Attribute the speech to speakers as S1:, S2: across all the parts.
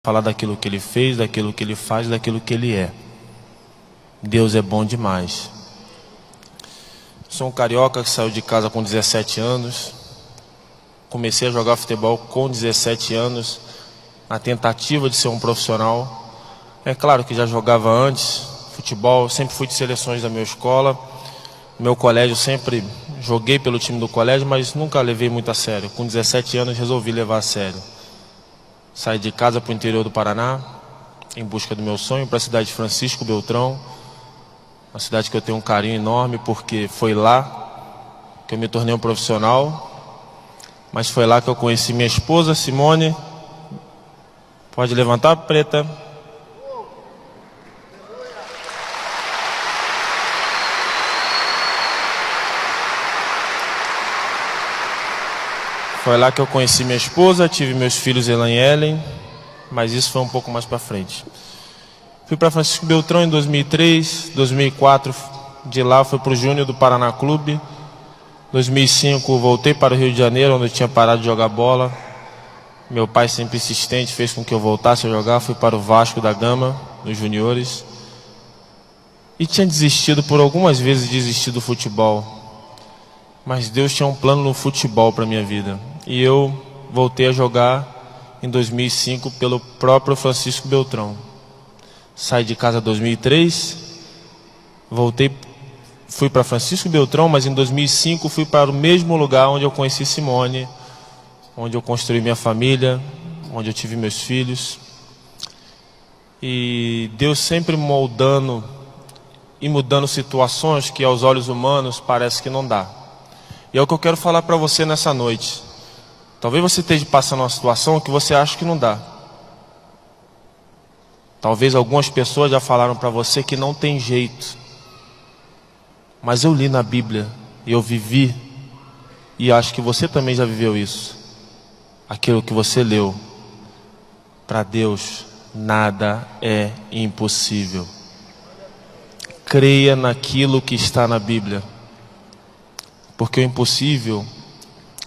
S1: falar daquilo que Ele fez, daquilo que Ele faz, daquilo que Ele é. Deus é bom demais. Sou um carioca que saiu de casa com 17 anos. Comecei a jogar futebol com 17 anos, na tentativa de ser um profissional. É claro que já jogava antes futebol, sempre fui de seleções da minha escola. No meu colégio sempre joguei pelo time do colégio, mas nunca levei muito a sério. Com 17 anos resolvi levar a sério. Saí de casa para o interior do Paraná, em busca do meu sonho, para a cidade de Francisco Beltrão. Uma cidade que eu tenho um carinho enorme, porque foi lá que eu me tornei um profissional. Mas foi lá que eu conheci minha esposa, Simone. Pode levantar, preta. Foi lá que eu conheci minha esposa, tive meus filhos Elan e Ellen, mas isso foi um pouco mais para frente. Fui para Francisco Beltrão em 2003, 2004, de lá fui para o Júnior do Paraná Clube. 2005 voltei para o Rio de Janeiro, onde eu tinha parado de jogar bola. Meu pai, sempre insistente, fez com que eu voltasse a jogar. Fui para o Vasco da Gama, nos juniores. E tinha desistido, por algumas vezes desistido do futebol. Mas Deus tinha um plano no futebol para a minha vida. E eu voltei a jogar em 2005 pelo próprio Francisco Beltrão. Saí de casa em 2003, fui para Francisco Beltrão, mas em 2005 fui para o mesmo lugar onde eu conheci Simone, onde eu construí minha família, onde eu tive meus filhos. E Deus sempre moldando e mudando situações que aos olhos humanos parece que não dá. E é o que eu quero falar para você nessa noite. Talvez você esteja passando uma situação que você acha que não dá. Talvez algumas pessoas já falaram para você que não tem jeito. Mas eu li na Bíblia e eu vivi, e acho que você também já viveu isso. Aquilo que você leu, para Deus nada é impossível. Creia naquilo que está na Bíblia. Porque o impossível,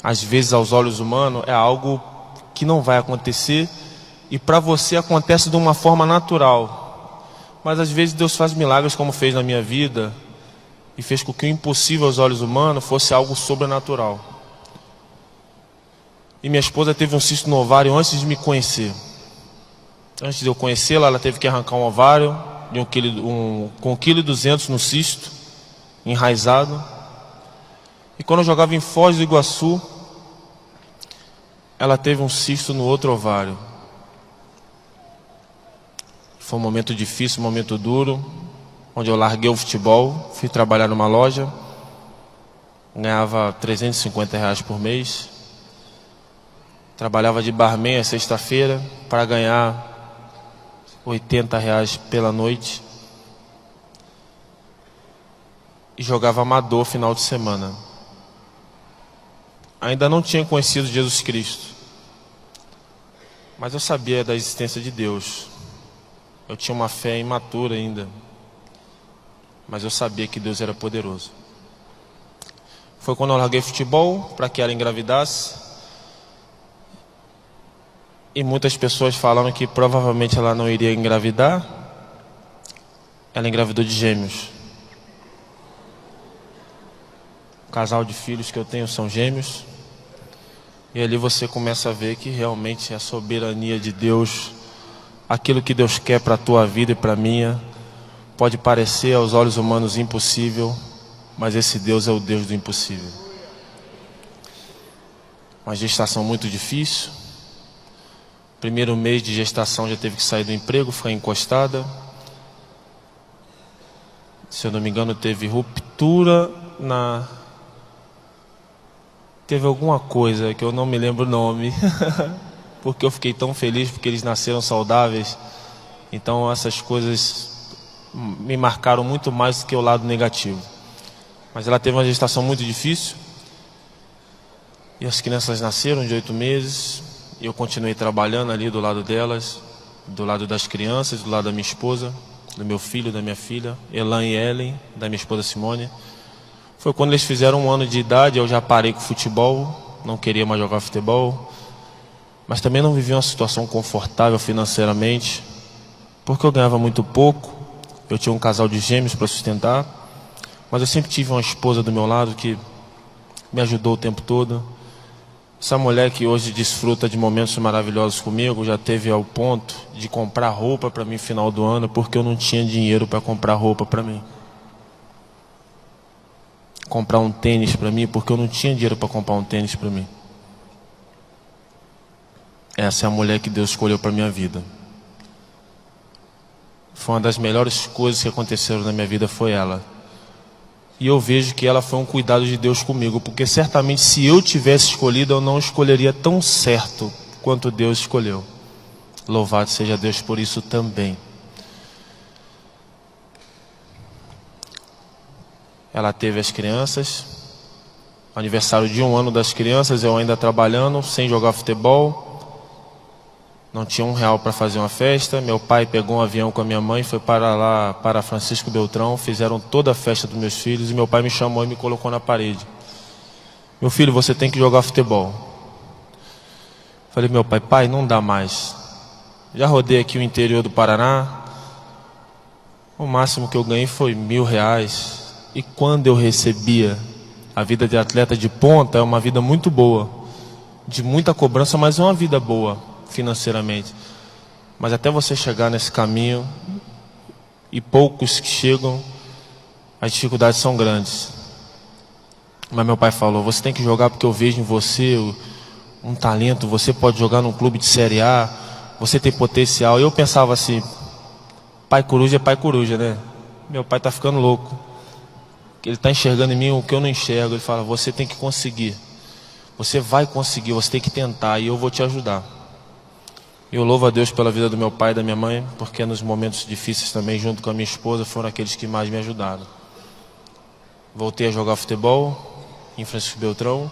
S1: às vezes aos olhos humanos, é algo que não vai acontecer, e para você acontece de uma forma natural. Mas às vezes Deus faz milagres, como fez na minha vida, e fez com que o impossível aos olhos humanos fosse algo sobrenatural. E minha esposa teve um cisto no ovário antes de me conhecer. Antes de eu conhecê-la, ela teve que arrancar um ovário de com 1,2 kg no cisto, enraizado. E quando eu jogava em Foz do Iguaçu, ela teve um cisto no outro ovário. Foi um momento difícil, um momento duro, onde eu larguei o futebol, fui trabalhar numa loja, ganhava R$350 por mês, trabalhava de barman a sexta-feira para ganhar R$80 pela noite, e jogava amador final de semana. Ainda não tinha conhecido Jesus Cristo, mas eu sabia da existência de Deus. Eu tinha uma fé imatura ainda, mas eu sabia que Deus era poderoso. Foi quando eu larguei futebol para que ela engravidasse. E muitas pessoas falaram que provavelmente ela não iria engravidar. Ela engravidou de gêmeos. O casal de filhos que eu tenho são gêmeos. E ali você começa a ver que realmente é a soberania de Deus. Aquilo que Deus quer para a tua vida e para a minha, pode parecer aos olhos humanos impossível, mas esse Deus é o Deus do impossível. Uma gestação muito difícil. Primeiro mês de gestação já teve que sair do emprego, ficar encostada. Se eu não me engano, teve ruptura na... Teve alguma coisa que eu não me lembro o nome. Porque eu fiquei tão feliz, porque eles nasceram saudáveis. Então essas coisas me marcaram muito mais do que o lado negativo. Mas ela teve uma gestação muito difícil. E as crianças nasceram de 8 meses. E eu continuei trabalhando ali do lado delas, do lado das crianças, do lado da minha esposa, do meu filho, da minha filha, Elan e Ellen, da minha esposa Simone. Foi quando eles fizeram 1 ano de idade, eu já parei com o futebol, não queria mais jogar futebol. mas também não vivia uma situação confortável financeiramente, porque eu ganhava muito pouco. Eu tinha um casal de gêmeos para sustentar, mas eu sempre tive uma esposa do meu lado que me ajudou o tempo todo. Essa mulher que hoje desfruta de momentos maravilhosos comigo já teve ao ponto de comprar roupa para mim no final do ano, porque eu não tinha dinheiro para comprar roupa para mim. Comprar um tênis para mim, porque eu não tinha dinheiro para comprar um tênis para mim. Essa é a mulher que Deus escolheu para minha vida. Foi uma das melhores coisas que aconteceram na minha vida, foi ela. E eu vejo que ela foi um cuidado de Deus comigo, porque certamente se eu tivesse escolhido, eu não escolheria tão certo quanto Deus escolheu. Louvado seja Deus por isso também. Ela teve as crianças, aniversário de 1 ano das crianças, eu ainda trabalhando, sem jogar futebol. Não tinha R$1 para fazer uma festa. Meu pai pegou um avião com a minha mãe, foi para lá, para Francisco Beltrão. Fizeram toda a festa dos meus filhos. E meu pai me chamou e me colocou na parede. Meu filho, você tem que jogar futebol. Falei, meu pai, não dá mais. Já rodei aqui o interior do Paraná. O máximo que eu ganhei foi R$1.000. E quando eu recebia, a vida de atleta de ponta é uma vida muito boa. De muita cobrança, mas é uma vida boa financeiramente, mas até você chegar nesse caminho, e poucos que chegam, as dificuldades são grandes. Mas meu pai falou, você tem que jogar porque eu vejo em você um talento, você pode jogar num clube de Série A, você tem potencial. E eu pensava assim, pai coruja é pai coruja, né? Meu pai tá ficando louco, ele tá enxergando em mim o que eu não enxergo. Ele fala, você tem que conseguir, você vai conseguir, você tem que tentar, e eu vou te ajudar. Eu louvo a Deus pela vida do meu pai e da minha mãe, porque nos momentos difíceis também, junto com a minha esposa, foram aqueles que mais me ajudaram. Voltei a jogar futebol em Francisco Beltrão.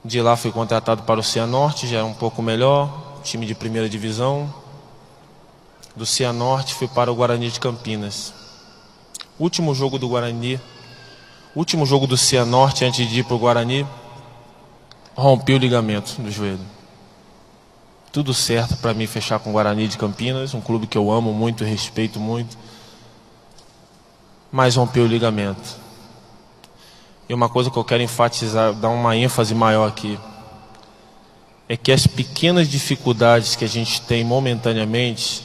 S1: De lá fui contratado para o Cianorte, já era um pouco melhor, time de primeira divisão. Do Cianorte fui para o Guarani de Campinas. Último jogo do Guarani, último jogo do Cianorte antes de ir para o Guarani, rompi o ligamento do joelho. Tudo certo para mim fechar com o Guarani de Campinas, um clube que eu amo muito e respeito muito. Mas rompeu o ligamento. E uma coisa que eu quero enfatizar, dar uma ênfase maior aqui, é que as pequenas dificuldades que a gente tem momentaneamente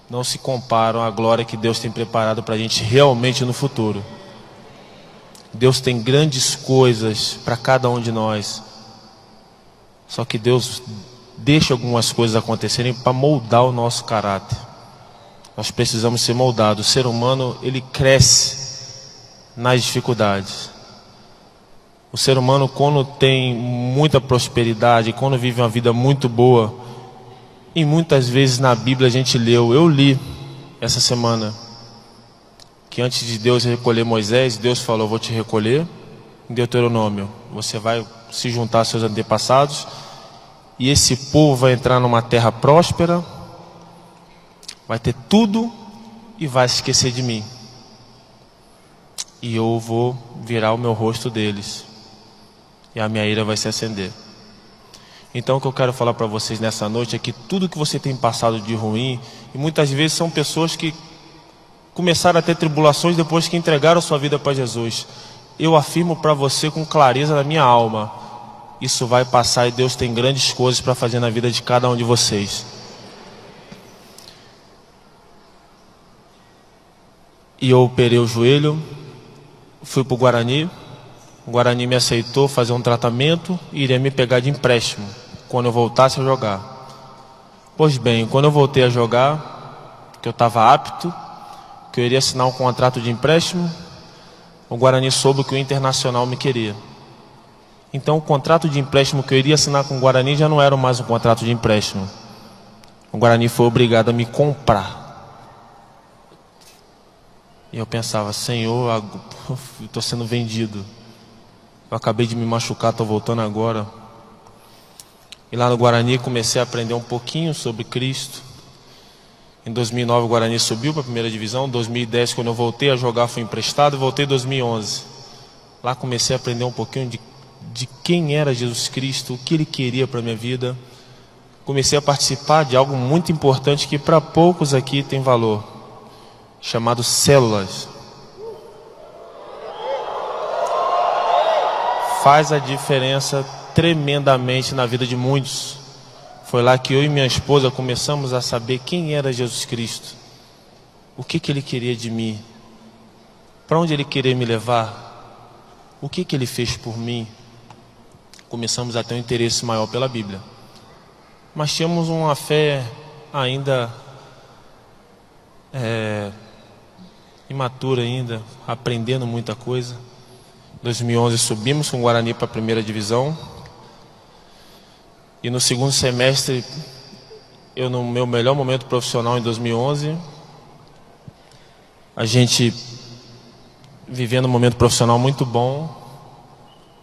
S1: não se comparam à glória que Deus tem preparado para a gente realmente no futuro. Deus tem grandes coisas para cada um de nós. Só que Deus deixa algumas coisas acontecerem para moldar o nosso caráter. Nós precisamos ser moldados. O ser humano, ele cresce nas dificuldades. O ser humano, quando tem muita prosperidade, quando vive uma vida muito boa, e muitas vezes na Bíblia a gente leu, eu li essa semana, que antes de Deus recolher Moisés, Deus falou, vou te recolher, em Deuteronômio, você vai se juntar aos seus antepassados, e esse povo vai entrar numa terra próspera, vai ter tudo e vai se esquecer de mim. E eu vou virar o meu rosto deles. E a minha ira vai se acender. Então o que eu quero falar para vocês nessa noite é que tudo que você tem passado de ruim, e muitas vezes são pessoas que começaram a ter tribulações depois que entregaram sua vida para Jesus. Eu afirmo para você com clareza na minha alma, isso vai passar e Deus tem grandes coisas para fazer na vida de cada um de vocês. E eu operei o joelho, fui para o Guarani me aceitou fazer um tratamento e iria me pegar de empréstimo quando eu voltasse a jogar. Pois bem, quando eu voltei a jogar, que eu estava apto, que eu iria assinar um contrato de empréstimo, o Guarani soube que o Internacional me queria. Então o contrato de empréstimo que eu iria assinar com o Guarani já não era mais um contrato de empréstimo. O Guarani foi obrigado a me comprar. E eu pensava, Senhor, eu estou sendo vendido. Eu acabei de me machucar, estou voltando agora. E lá no Guarani comecei a aprender um pouquinho sobre Cristo. Em 2009 o Guarani subiu para a primeira divisão. Em 2010, quando eu voltei a jogar, fui emprestado e voltei em 2011. Lá comecei a aprender um pouquinho de quem era Jesus Cristo, o que Ele queria para a minha vida. Comecei a participar de algo muito importante que para poucos aqui tem valor, chamado células. Faz a diferença tremendamente na vida de muitos. Foi lá que eu e minha esposa começamos a saber quem era Jesus Cristo, o que Ele queria de mim, para onde Ele queria me levar, o que Ele fez por mim. Começamos a ter um interesse maior pela Bíblia. Mas tínhamos uma fé ainda imatura ainda, aprendendo muita coisa. Em 2011 subimos com o Guarani para a primeira divisão. E no segundo semestre, eu no meu melhor momento profissional em 2011, a gente vivendo um momento profissional muito bom,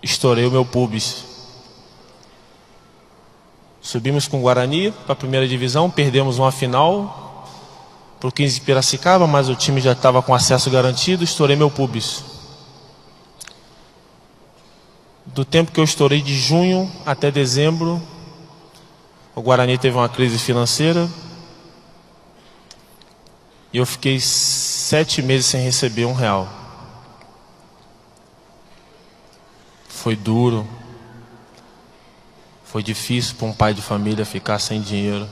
S1: estourei o meu pubis. Subimos com o Guarani para a primeira divisão, perdemos uma final para o 15 de Piracicaba, mas o time já estava com acesso garantido, estourei meu pubis. Do tempo que eu estourei de junho até dezembro, o Guarani teve uma crise financeira e eu fiquei 7 meses sem receber R$1. Foi duro. Foi difícil para um pai de família ficar sem dinheiro.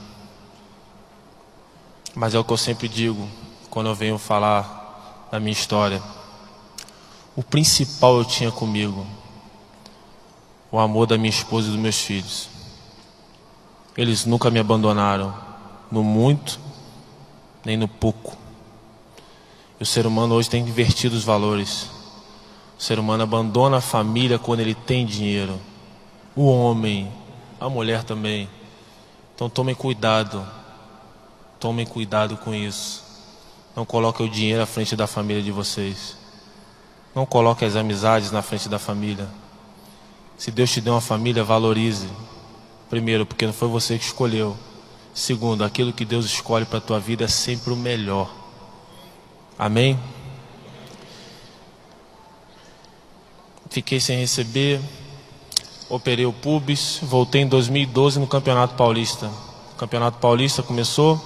S1: Mas é o que eu sempre digo quando eu venho falar da minha história. O principal eu tinha comigo: o amor da minha esposa e dos meus filhos. Eles nunca me abandonaram, no muito, nem no pouco. E o ser humano hoje tem invertido os valores. O ser humano abandona a família quando ele tem dinheiro. O homem, a mulher também. Então tomem cuidado. Tomem cuidado com isso. Não coloquem o dinheiro à frente da família de vocês. Não coloquem as amizades na frente da família. Se Deus te deu uma família, valorize. Primeiro, porque não foi você que escolheu. Segundo, aquilo que Deus escolhe para a tua vida é sempre o melhor. Amém? Fiquei sem receber. Operei o pubis, voltei em 2012 no Campeonato Paulista. O Campeonato Paulista começou,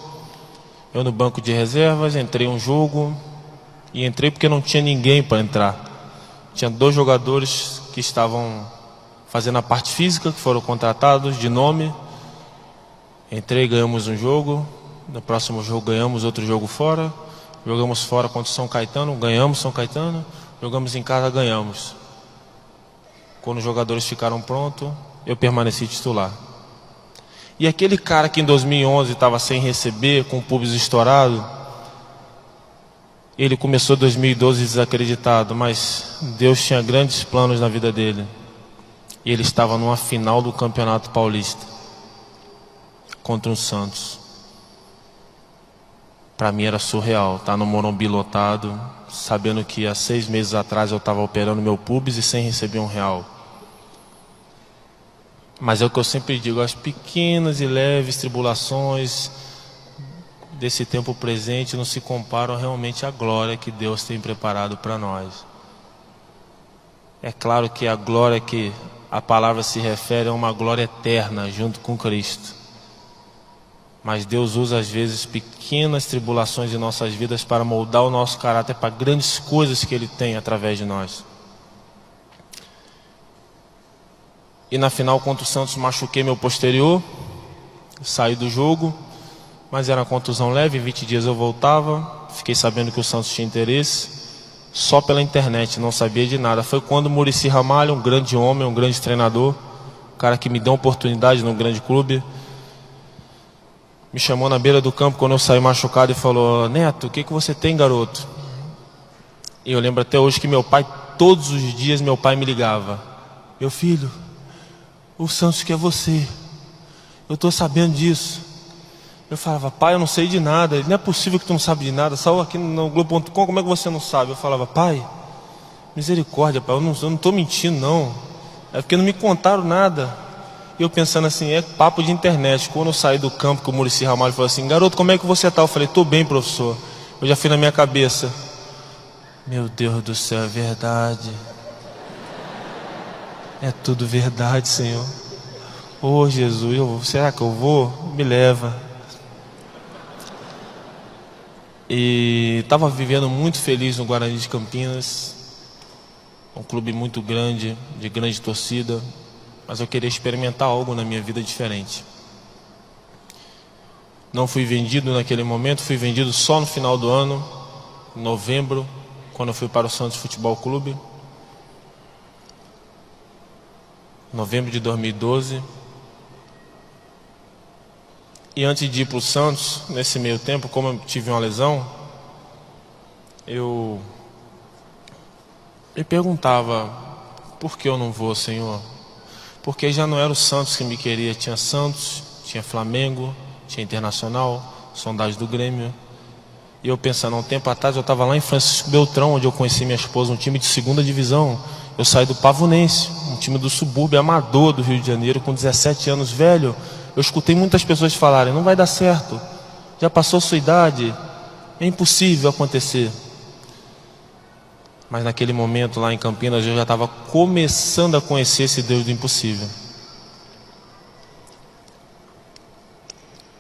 S1: eu no banco de reservas, entrei um jogo, e entrei porque não tinha ninguém para entrar. Tinha 2 jogadores que estavam fazendo a parte física, que foram contratados de nome. Entrei, ganhamos um jogo, no próximo jogo ganhamos outro jogo fora, jogamos fora contra o São Caetano, ganhamos São Caetano, jogamos em casa, ganhamos. Quando os jogadores ficaram prontos, eu permaneci titular. E aquele cara que em 2011 estava sem receber, com o pubis estourado, ele começou 2012 desacreditado, mas Deus tinha grandes planos na vida dele. E ele estava numa final do Campeonato Paulista, contra o Santos. Para mim era surreal, estar no Morumbi lotado, sabendo que há 6 meses atrás eu estava operando meu pubis e sem receber R$1. Mas é o que eu sempre digo, as pequenas e leves tribulações desse tempo presente não se comparam realmente à glória que Deus tem preparado para nós. É claro que a glória que a palavra se refere é uma glória eterna junto com Cristo. Mas Deus usa às vezes pequenas tribulações em nossas vidas para moldar o nosso caráter para grandes coisas que Ele tem através de nós. E na final contra o Santos machuquei meu posterior, saí do jogo, mas era uma contusão leve, em 20 dias eu voltava. Fiquei sabendo que o Santos tinha interesse, só pela internet, não sabia de nada. Foi quando o Muricy Ramalho, um grande homem, um grande treinador, um cara que me deu uma oportunidade num grande clube, me chamou na beira do campo quando eu saí machucado e falou: Neto, o que você tem, garoto? E eu lembro até hoje que meu pai, todos os dias meu pai me ligava: meu filho, o Santos quer você, eu estou sabendo disso. Eu falava: pai, eu não sei de nada. Ele: não é possível que tu não sabe de nada, saiu aqui no Globo.com, como é que você não sabe? Eu falava: pai, misericórdia, pai, eu não estou mentindo não, é porque não me contaram nada. E eu pensando assim, é papo de internet. Quando eu saí do campo, que o Muricy Ramalho falou assim: garoto, como é que você está? Eu falei: estou bem, professor. Eu já fui na minha cabeça: meu Deus do céu, é verdade. É tudo verdade, Senhor. Oh, Jesus, será que eu vou? Me leva. E estava vivendo muito feliz no Guarani de Campinas, um clube muito grande, de grande torcida, mas eu queria experimentar algo na minha vida diferente. Não fui vendido naquele momento, fui vendido só no final do ano, em novembro, quando eu fui para o Santos Futebol Clube. Novembro de 2012. E antes de ir para o Santos, nesse meio tempo, como eu tive uma lesão, eu me perguntava, por que eu não vou, Senhor? Porque já não era o Santos que me queria, tinha Santos, tinha Flamengo, tinha Internacional, sondagem do Grêmio. E eu pensando, há um tempo atrás eu estava lá em Francisco Beltrão, onde eu conheci minha esposa, um time de 2ª divisão. Eu saí do Pavonense, um time do subúrbio amador do Rio de Janeiro, com 17 anos, velho. Eu escutei muitas pessoas falarem, não vai dar certo, já passou a sua idade, é impossível acontecer. Mas naquele momento lá em Campinas eu já estava começando a conhecer esse Deus do impossível.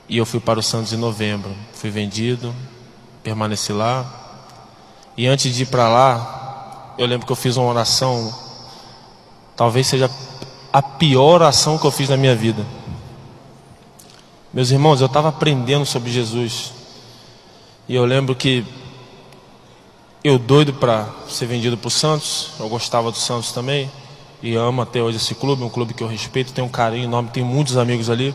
S1: E eu fui para o Santos em novembro, fui vendido, permaneci lá. E antes de ir para lá, eu lembro que eu fiz uma oração, talvez seja a pior oração que eu fiz na minha vida. Meus irmãos, eu estava aprendendo sobre Jesus. E eu lembro que eu doido para ser vendido para o Santos. Eu gostava do Santos também. E amo até hoje esse clube, um clube que eu respeito, tenho um carinho enorme, tenho muitos amigos ali.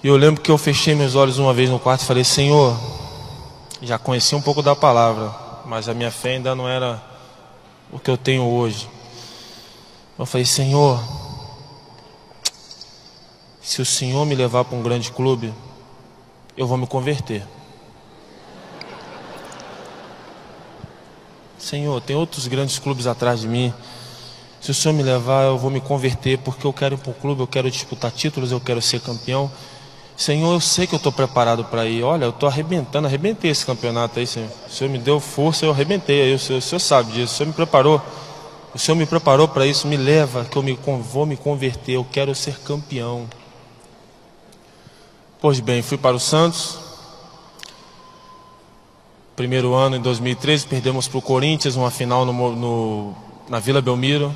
S1: E eu lembro que eu fechei meus olhos uma vez no quarto e falei, Senhor, já conheci um pouco da palavra, mas a minha fé ainda não era o que eu tenho hoje. Eu falei, Senhor, se o Senhor me levar para um grande clube, eu vou me converter. Senhor, tem outros grandes clubes atrás de mim. Se o Senhor me levar, eu vou me converter, porque eu quero ir para o clube, eu quero disputar títulos, eu quero ser campeão. Senhor, eu sei que eu estou preparado para ir. Olha, eu estou arrebentando, arrebentei esse campeonato aí, Senhor. O Senhor me deu força, eu arrebentei aí. O Senhor sabe disso, o Senhor me preparou. O Senhor me preparou para isso, me leva, que eu vou me converter, eu quero ser campeão. Pois bem, fui para o Santos. Primeiro ano, em 2013, perdemos para o Corinthians, uma final na Vila Belmiro.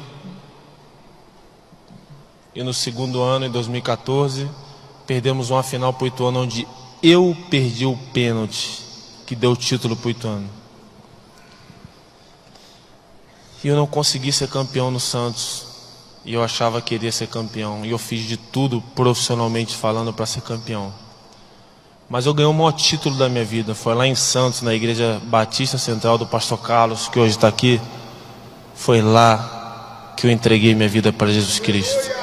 S1: E no segundo ano, em 2014, perdemos uma final para o Ituano, onde eu perdi o pênalti que deu o título para o Ituano. E eu não consegui ser campeão no Santos. E eu achava que iria ser campeão. E eu fiz de tudo, profissionalmente falando, para ser campeão. Mas eu ganhei o maior título da minha vida. Foi lá em Santos, na Igreja Batista Central do Pastor Carlos, que hoje está aqui. Foi lá que eu entreguei minha vida para Jesus Cristo.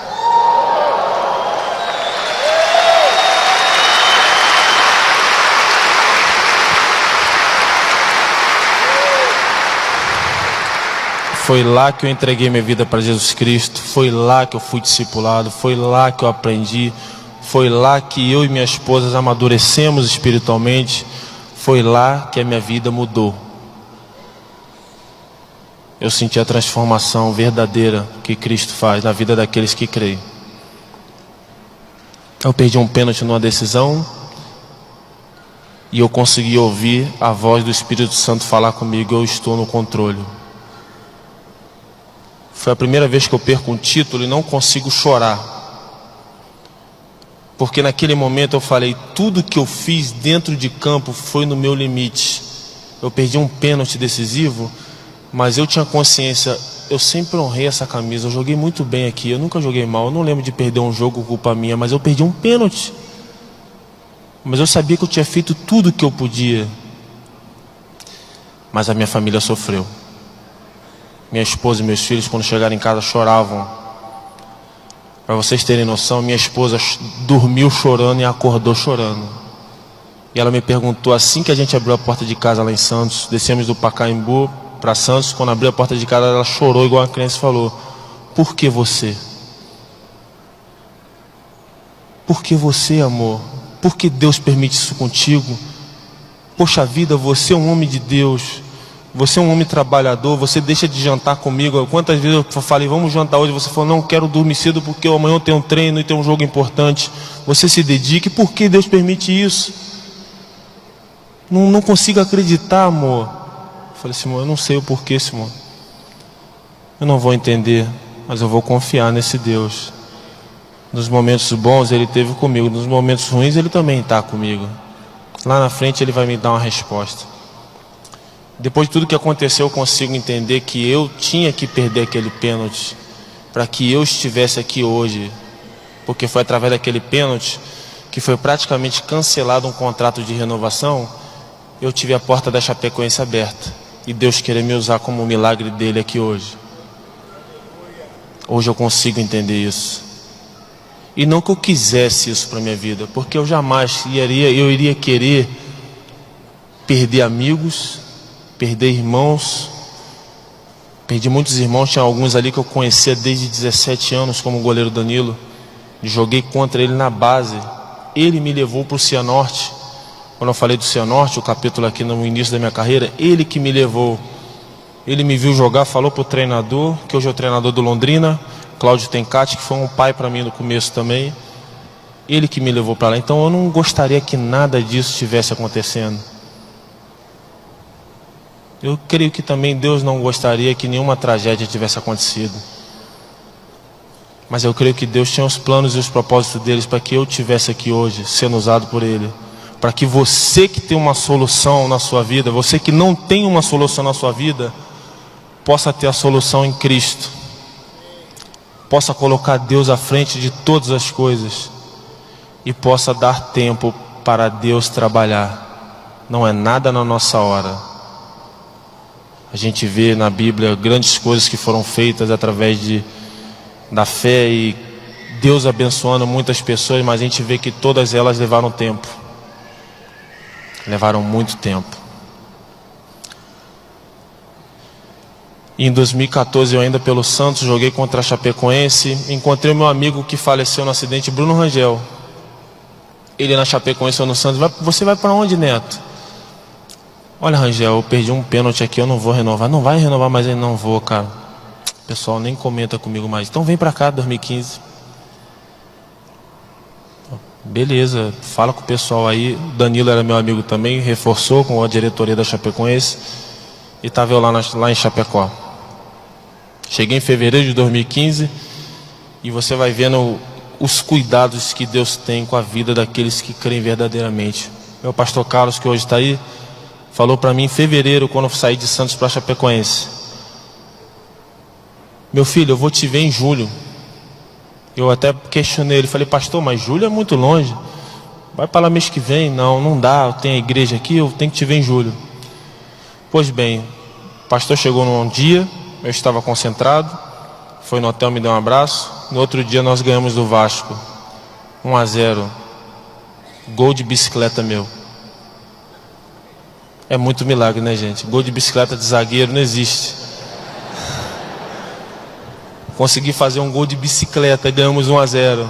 S1: Foi lá que eu entreguei minha vida para Jesus Cristo. Foi lá que eu fui discipulado. Foi lá que eu aprendi. Foi lá que eu e minha esposa amadurecemos espiritualmente. Foi lá que a minha vida mudou. Eu senti a transformação verdadeira que Cristo faz na vida daqueles que creem. Eu perdi um pênalti numa decisão e eu consegui ouvir a voz do Espírito Santo falar comigo: eu estou no controle. Foi a primeira vez que eu perco um título e não consigo chorar. Porque naquele momento eu falei, tudo que eu fiz dentro de campo foi no meu limite. Eu perdi um pênalti decisivo, mas eu tinha consciência, eu sempre honrei essa camisa, eu joguei muito bem aqui, eu nunca joguei mal, eu não lembro de perder um jogo com culpa minha, mas eu perdi um pênalti. Mas eu sabia que eu tinha feito tudo que eu podia. Mas a minha família sofreu. Minha esposa e meus filhos, quando chegaram em casa, choravam. Para vocês terem noção, minha esposa dormiu chorando e acordou chorando. E ela me perguntou, assim que a gente abriu a porta de casa lá em Santos, descemos do Pacaembu para Santos, quando abriu a porta de casa, ela chorou igual uma criança e falou: por que você? Por que você, amor? Por que Deus permite isso contigo? Poxa vida, você é um homem de Deus. Você é um homem trabalhador, você deixa de jantar comigo. Quantas vezes eu falei, vamos jantar hoje, você falou, não, quero dormir cedo porque amanhã eu tenho um treino e tem um jogo importante. Você se dedica, e por que Deus permite isso? Não consigo acreditar, amor. Eu falei, Simão, eu não sei o porquê, Simão. Eu não vou entender, mas eu vou confiar nesse Deus. Nos momentos bons Ele esteve comigo, nos momentos ruins Ele também está comigo. Lá na frente Ele vai me dar uma resposta. Depois de tudo que aconteceu, eu consigo entender que eu tinha que perder aquele pênalti para que eu estivesse aqui hoje, porque foi através daquele pênalti que foi praticamente cancelado um contrato de renovação. Eu tive a porta da Chapecoense aberta e Deus queria me usar como um milagre dele aqui hoje. Hoje eu consigo entender isso. E não que eu quisesse isso para minha vida, porque eu jamais iria querer perder amigos, perder irmãos. Perdi muitos irmãos, tinha alguns ali que eu conhecia desde 17 anos, como o goleiro Danilo. Joguei contra ele na base. Ele me levou para o Cianorte. Quando eu falei do Cianorte, o capítulo aqui no início da minha carreira, ele que me levou. Ele me viu jogar, falou para o treinador, que hoje é o treinador do Londrina, Cláudio Tencati, que foi um pai para mim no começo também. Ele que me levou para lá. Então eu não gostaria que nada disso estivesse acontecendo. Eu creio que também Deus não gostaria que nenhuma tragédia tivesse acontecido. Mas eu creio que Deus tinha os planos e os propósitos deles para que eu estivesse aqui hoje, sendo usado por Ele. Para que você que tem uma solução na sua vida, você que não tem uma solução na sua vida, possa ter a solução em Cristo. Possa colocar Deus à frente de todas as coisas. E possa dar tempo para Deus trabalhar. Não é nada na nossa hora. A gente vê na Bíblia grandes coisas que foram feitas através da fé e Deus abençoando muitas pessoas, mas a gente vê que todas elas levaram tempo. Levaram muito tempo. E em 2014 eu ainda pelo Santos joguei contra a Chapecoense. Encontrei o meu amigo que faleceu no acidente, Bruno Rangel. Ele na Chapecoense ou no Santos. Você vai para onde, Neto? Olha, Rangel, eu perdi um pênalti aqui, eu não vou renovar. Não vai renovar, mas eu não vou, cara. O pessoal nem comenta comigo mais. Então vem pra cá, 2015. Beleza, fala com o pessoal aí. O Danilo era meu amigo também, reforçou com a diretoria da Chapecoense. E estava eu lá em Chapecó. Cheguei em fevereiro de 2015. E você vai vendo os cuidados que Deus tem com a vida daqueles que creem verdadeiramente. Meu pastor Carlos, que hoje está aí, falou para mim em fevereiro, quando eu saí de Santos para Chapecoense: meu filho, eu vou te ver em julho. Eu até questionei ele, falei: pastor, mas julho é muito longe, vai para lá mês que vem. Não dá, eu tenho a igreja aqui, eu tenho que te ver em julho. Pois bem, o pastor chegou num dia, eu estava concentrado, foi no hotel, me deu um abraço. No outro dia nós ganhamos do Vasco 1-0, gol de bicicleta meu. É muito milagre, né, gente? Gol de bicicleta de zagueiro não existe. Consegui fazer um gol de bicicleta e ganhamos 1-0.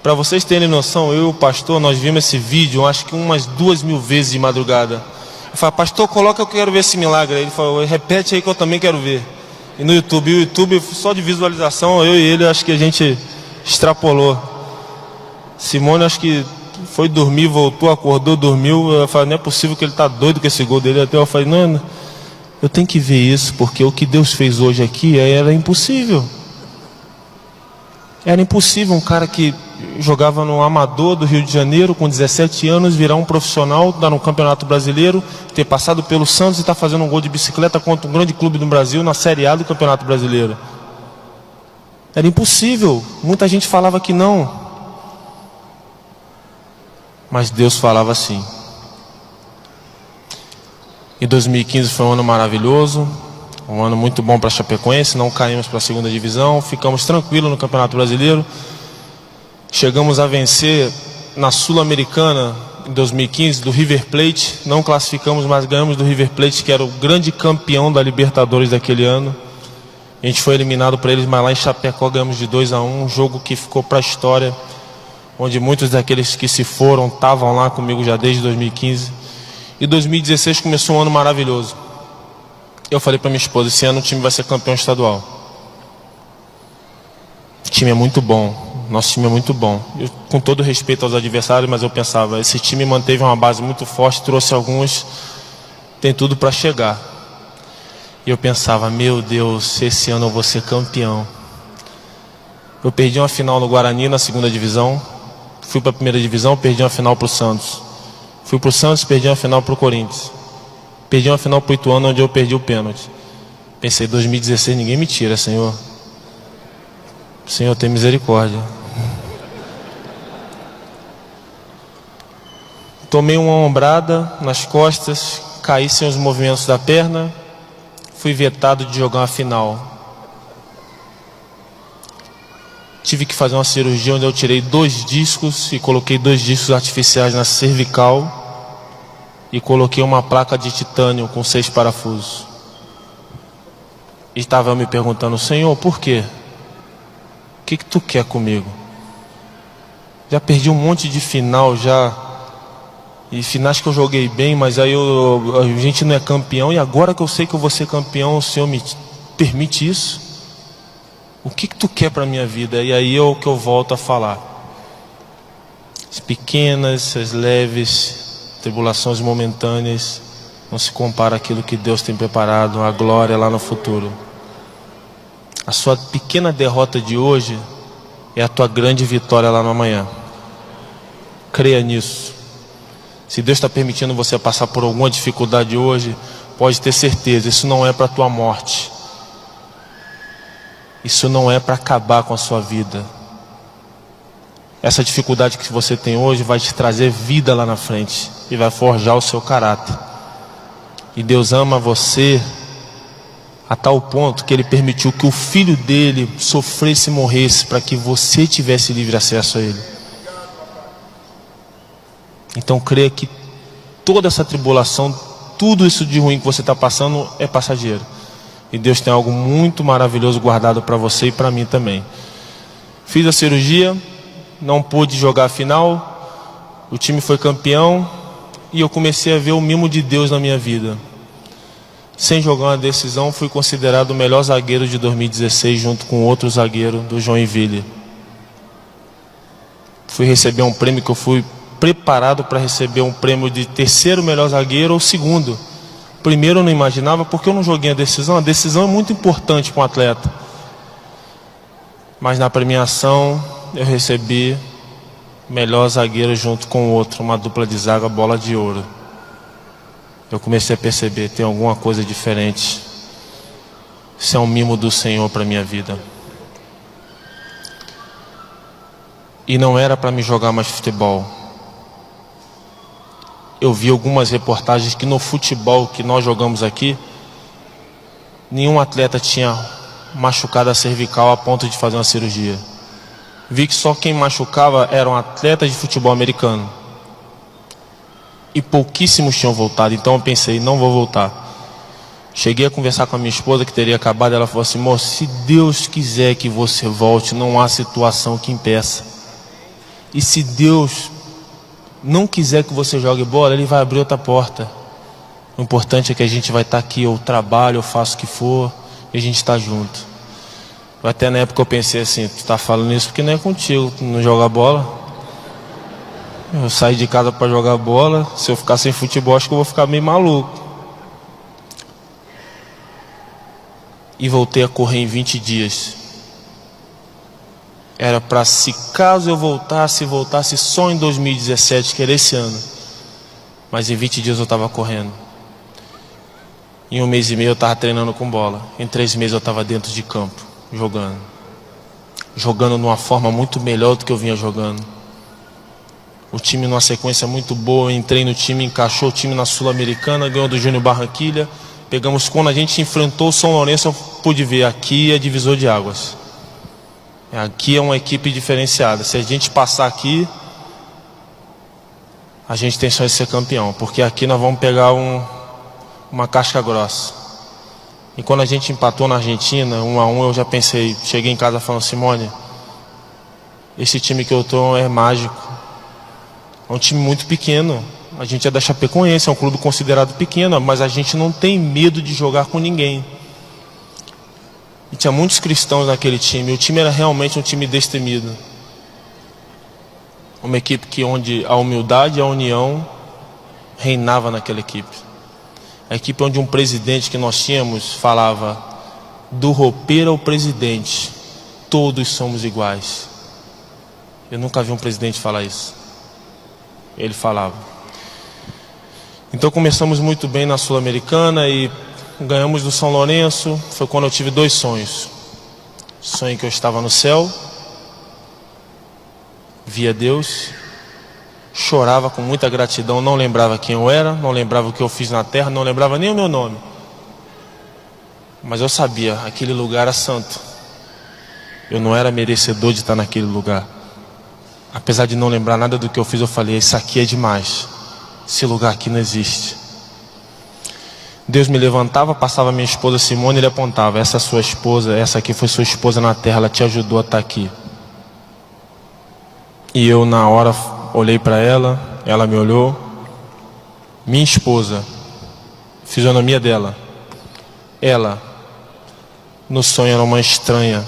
S1: Para vocês terem noção, eu e o pastor, nós vimos esse vídeo, acho que umas 2.000 vezes de madrugada. Eu falei: pastor, coloca, eu quero ver esse milagre. Ele falou: repete aí que eu também quero ver. E no YouTube, o YouTube só de visualização, eu e ele, acho que a gente extrapolou. Simone, acho que foi dormir, voltou, acordou, dormiu. Eu falei: não é possível que ele está doido com esse gol dele. Até eu falei: não, eu tenho que ver isso, porque o que Deus fez hoje aqui era impossível. Era impossível um cara que jogava no Amador do Rio de Janeiro com 17 anos, virar um profissional, dar no Campeonato Brasileiro, ter passado pelo Santos e estar fazendo um gol de bicicleta contra um grande clube do Brasil na Série A do Campeonato Brasileiro. Era impossível. Muita gente falava que não. Mas Deus falava assim. E 2015 foi um ano maravilhoso, um ano muito bom para a Chapecoense. Não caímos para a segunda divisão, ficamos tranquilos no Campeonato Brasileiro. Chegamos a vencer na Sul-Americana em 2015 do River Plate. Não classificamos, mas ganhamos do River Plate, que era o grande campeão da Libertadores daquele ano. A gente foi eliminado por eles, mas lá em Chapecó ganhamos de 2-1, um jogo que ficou para a história, onde muitos daqueles que se foram estavam lá comigo já desde 2015. E 2016 começou um ano maravilhoso. Eu falei para minha esposa, esse ano o time vai ser campeão estadual. O time é muito bom, nosso time é muito bom. Eu, com todo respeito aos adversários, mas eu pensava, esse time manteve uma base muito forte, trouxe alguns, tem tudo para chegar. E eu pensava, meu Deus, esse ano eu vou ser campeão. Eu perdi uma final no Guarani, na segunda divisão. Fui para a primeira divisão, perdi uma final para o Santos. Fui para o Santos, perdi uma final para o Corinthians. Perdi uma final para o Ituano, onde eu perdi o pênalti. Pensei, 2016 ninguém me tira, Senhor. Senhor, tem misericórdia. Tomei uma ombrada nas costas, caí sem os movimentos da perna. Fui vetado de jogar uma final. Tive que fazer uma cirurgia onde eu tirei 2 discos e coloquei 2 discos artificiais na cervical e coloquei uma placa de titânio com 6 parafusos. E estava me perguntando, Senhor, por quê? O que tu quer comigo? Já perdi um monte de final já. E finais que eu joguei bem, mas aí a gente não é campeão. E agora que eu sei que eu vou ser campeão, o Senhor me permite isso? O que tu quer para a minha vida? E aí é o que eu volto a falar. As pequenas, as leves, tribulações momentâneas, não se compara àquilo que Deus tem preparado, a glória lá no futuro. A sua pequena derrota de hoje é a tua grande vitória lá no amanhã. Creia nisso. Se Deus está permitindo você passar por alguma dificuldade hoje, pode ter certeza, isso não é para a tua morte. Isso não é para acabar com a sua vida. Essa dificuldade que você tem hoje vai te trazer vida lá na frente e vai forjar o seu caráter. E Deus ama você a tal ponto que Ele permitiu que o Filho dele sofresse e morresse para que você tivesse livre acesso a Ele. Então creia que toda essa tribulação, tudo isso de ruim que você está passando é passageiro. E Deus tem algo muito maravilhoso guardado para você e para mim também. Fiz a cirurgia, não pude jogar a final, o time foi campeão e eu comecei a ver o mimo de Deus na minha vida. Sem jogar uma decisão, fui considerado o melhor zagueiro de 2016 junto com outro zagueiro do Joinville. Fui receber um prêmio que eu fui preparado para receber um prêmio de terceiro melhor zagueiro ou segundo. Primeiro eu não imaginava porque eu não joguei a decisão. A decisão é muito importante para um atleta. Mas na premiação eu recebi melhor zagueiro junto com o outro, uma dupla de zaga, bola de ouro. Eu comecei a perceber, tem alguma coisa diferente. Isso é um mimo do Senhor para a minha vida. E não era para me jogar mais futebol. Eu vi algumas reportagens que no futebol que nós jogamos aqui, nenhum atleta tinha machucado a cervical a ponto de fazer uma cirurgia. Vi que só quem machucava eram atletas de futebol americano. E pouquíssimos tinham voltado, então eu pensei, não vou voltar. Cheguei a conversar com a minha esposa que teria acabado, ela falou assim, moço, se Deus quiser que você volte, não há situação que impeça. E se Deus não quiser que você jogue bola, Ele vai abrir outra porta. O importante é que a gente vai estar aqui, eu trabalho, eu faço o que for, e a gente está junto. Até na época eu pensei assim, tu está falando isso porque não é contigo, tu não joga bola. Eu saí de casa para jogar bola, se eu ficar sem futebol, acho que eu vou ficar meio maluco. E voltei a correr em 20 dias. Era para, se caso eu voltasse só em 2017, que era esse ano. Mas em 20 dias eu estava correndo. Em 1 mês e meio eu estava treinando com bola. Em 3 meses eu estava dentro de campo, jogando. Jogando numa forma muito melhor do que eu vinha jogando. O time numa sequência muito boa. Eu entrei no time, encaixou o time na Sul-Americana, ganhou do Júnior Barranquilla. Pegamos, quando a gente enfrentou o São Lourenço, eu pude ver, aqui é divisor de águas. Aqui é uma equipe diferenciada. Se a gente passar aqui, a gente tem chance de ser campeão. Porque aqui nós vamos pegar uma casca grossa. E quando a gente empatou na Argentina, 1-1, eu já pensei, cheguei em casa falando, Simone, esse time que eu tô é mágico. É um time muito pequeno. A gente é da Chapecoense, é um clube considerado pequeno, mas a gente não tem medo de jogar com ninguém. E tinha muitos cristãos naquele time. O time era realmente um time destemido. Uma equipe onde a humildade e a união reinava naquela equipe. A equipe onde um presidente que nós tínhamos falava: do roupeiro ao presidente, todos somos iguais. Eu nunca vi um presidente falar isso. Ele falava. Então começamos muito bem na Sul-Americana e ganhamos do São Lourenço. Foi quando eu tive 2 sonhos. Sonho que eu estava no céu, via Deus, chorava com muita gratidão, não lembrava quem eu era, não lembrava o que eu fiz na terra, não lembrava nem o meu nome. Mas eu sabia, aquele lugar era santo. Eu não era merecedor de estar naquele lugar. Apesar de não lembrar nada do que eu fiz, eu falei: isso aqui é demais. Esse lugar aqui não existe. Deus me levantava, passava minha esposa Simone, ele apontava: essa é sua esposa, essa aqui foi sua esposa na terra, ela te ajudou a estar aqui. E eu na hora olhei para ela, ela me olhou. Minha esposa, fisionomia dela, ela no sonho era uma estranha.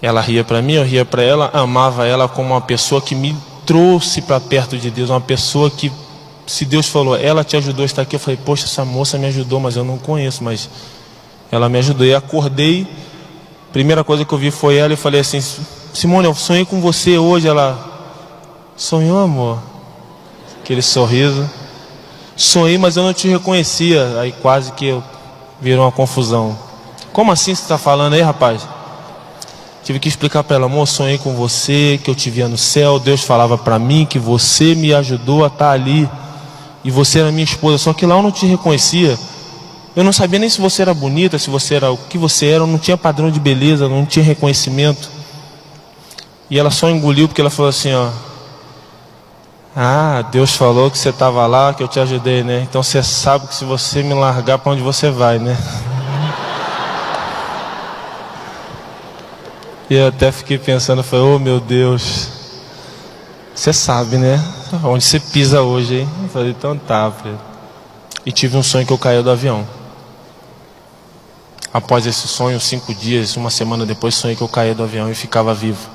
S1: Ela ria para mim, eu ria para ela, amava ela como uma pessoa que me trouxe para perto de Deus, uma pessoa que, se Deus falou, ela te ajudou a estar aqui, eu falei: poxa, essa moça me ajudou, mas eu não conheço, mas ela me ajudou. E acordei, primeira coisa que eu vi foi ela e falei assim: Simone, eu sonhei com você hoje. Ela: sonhou, amor? Aquele sorriso. Sonhei, mas eu não te reconhecia. Aí quase que virou uma confusão. Como assim você está falando aí, rapaz? Tive que explicar para ela: amor, sonhei com você, que eu te via no céu. Deus falava para mim que você me ajudou a estar ali. E você era minha esposa, só que lá eu não te reconhecia. Eu não sabia nem se você era bonita, se você era o que você era. Eu não tinha padrão de beleza, não tinha reconhecimento. E ela só engoliu, porque ela falou assim: ó: ah, Deus falou que você estava lá, que eu te ajudei, né? Então você sabe que se você me largar, para onde você vai, né? E eu até fiquei pensando, falei: oh meu Deus, você sabe, né? Onde você pisa hoje, hein? Eu falei: então tá, filho. E tive um sonho que eu caí do avião. Após esse sonho, 5 dias, uma semana depois, sonhei que eu caía do avião e ficava vivo.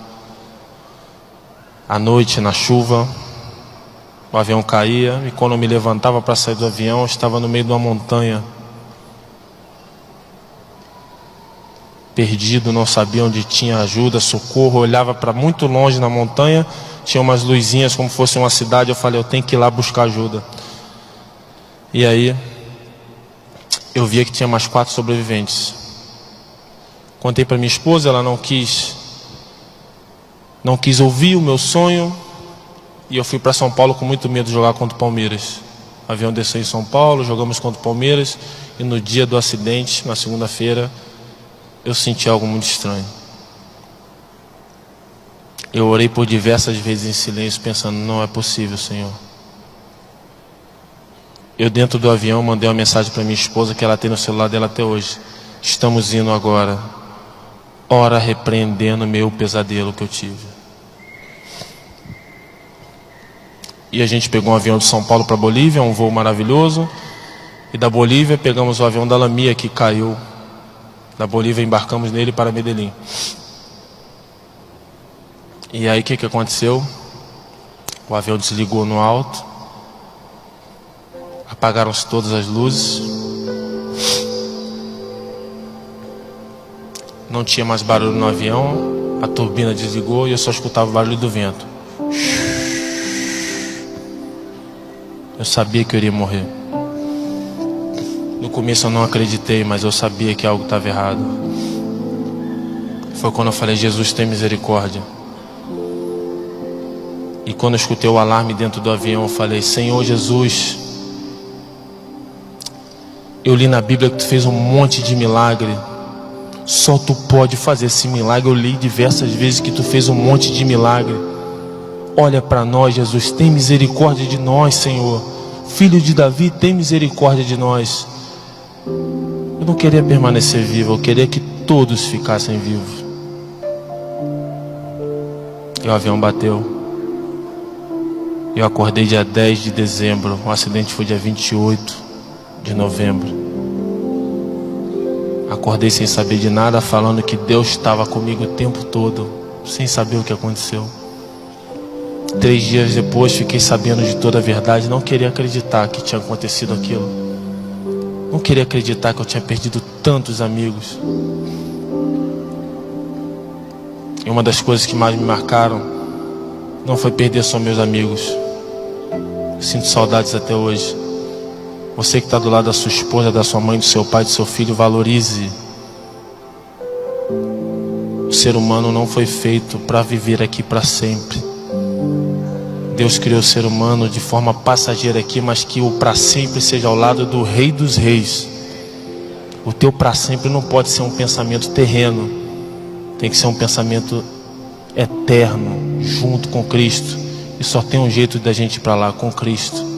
S1: À noite, na chuva, o avião caía, e quando eu me levantava para sair do avião, eu estava no meio de uma montanha, perdido, não sabia onde tinha ajuda, socorro. Eu olhava para muito longe na montanha, tinha umas luzinhas como se fosse uma cidade. Eu falei: eu tenho que ir lá buscar ajuda. E aí eu via que tinha mais 4 sobreviventes. Contei para minha esposa, ela não quis ouvir o meu sonho. E eu fui para São Paulo com muito medo de jogar contra o Palmeiras. O avião desceu em São Paulo, jogamos contra o Palmeiras. E no dia do acidente, na segunda-feira, eu senti algo muito estranho. Eu orei por diversas vezes em silêncio, pensando: não é possível, Senhor. Eu, dentro do avião, mandei uma mensagem para minha esposa, que ela tem no celular dela até hoje: estamos indo agora. Ora repreendendo meu pesadelo que eu tive. E a gente pegou um avião de São Paulo para Bolívia, um voo maravilhoso. E da Bolívia pegamos o avião da Lamia, que caiu. Da Bolívia embarcamos nele para Medellín. E aí o que aconteceu? O avião desligou no alto. Apagaram-se todas as luzes. Não tinha mais barulho no avião. A turbina desligou e eu só escutava o barulho do vento. Eu sabia que eu iria morrer. No começo eu não acreditei, mas eu sabia que algo estava errado. Foi quando eu falei: Jesus, tem misericórdia. E quando eu escutei o alarme dentro do avião, eu falei: Senhor Jesus, eu li na Bíblia que tu fez um monte de milagre. Só tu pode fazer esse milagre. Eu li diversas vezes que tu fez um monte de milagre. Olha para nós, Jesus, tem misericórdia de nós, Senhor. Filho de Davi, tem misericórdia de nós. Eu não queria permanecer vivo, eu queria que todos ficassem vivos. E o avião bateu. Eu acordei dia 10 de dezembro, o acidente foi dia 28 de novembro. Acordei sem saber de nada, falando que Deus estava comigo o tempo todo, sem saber o que aconteceu. 3 dias depois fiquei sabendo de toda a verdade. Não queria acreditar que tinha acontecido aquilo. Não queria acreditar que eu tinha perdido tantos amigos. E uma das coisas que mais me marcaram não foi perder só meus amigos. Sinto saudades até hoje. Você que está do lado da sua esposa, da sua mãe, do seu pai, do seu filho, valorize. O ser humano não foi feito para viver aqui para sempre. Deus criou o ser humano de forma passageira aqui, mas que o para sempre seja ao lado do Rei dos Reis. O teu para sempre não pode ser um pensamento terreno, tem que ser um pensamento eterno, junto com Cristo. E só tem um jeito da gente ir para lá, com Cristo.